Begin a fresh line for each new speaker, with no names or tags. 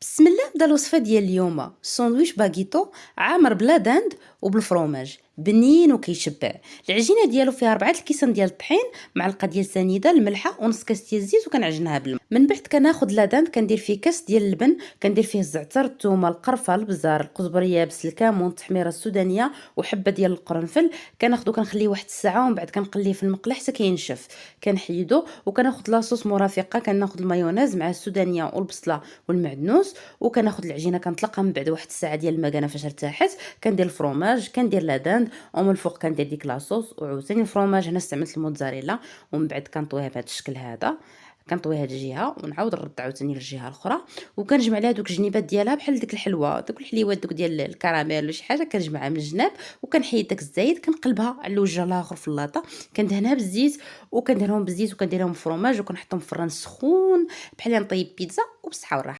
بسم الله. نبدا الوصفه ديال اليوم ساندويتش باغيتو عامر بلا داند وبالفرomاج بنين وكيشبع. العجينه ديالو فيها 4 الكيسان ديال الطحين، معلقه ديال سنيده، الملحه ونص كاس ديال الزيت، وكنعجنها بالماء. من بعد كناخذ لا داند كندير فيه كاس ديال اللبن، كندير فيه الزعتر، الثومه، القرفه، البزار، الكزبره يابس، الكمون، التحميره السودانيه وحبه ديال القرنفل. كناخذو كنخليه واحد الساعه ومن بعد كنقليه في المقله حتى كينشف. كنحيدو وكناخذ لاصوص مرافقه، كناخذ المايونيز مع السودانيه والبصله والمعدنوس، وكناخذ العجينه كنطلقها من بعد واحد الساعه ديال المكانه. فاش ارتاحت كندير الفرomاج، كندير لا داند ومن الفوق كندير ديك لاصوص وعاوتاني الفرomاج. هنا استعملت الموتزاريلا ومن بعد كنطويها بهذا الشكل هذا. كنطويها هاد الجهه ونعاود نرد عاوتاني للجهه الاخرى، وكنجمع لها دوك الجنيبات ديالها بحال ديك الحلوه، دوك الحليوات دوك ديال الكراميل ولا شي حاجه، كنجمعها من الجناب وكنحيد داك الزايد كنقلبها على الوجه الاخر في اللاطه. كندهنها بالزيت وكندهنهم بالزيت وكندير لهم الفرomاج وكنحطهم في الفران سخون بحال نطيب بيتزا. وبصحه والراحه.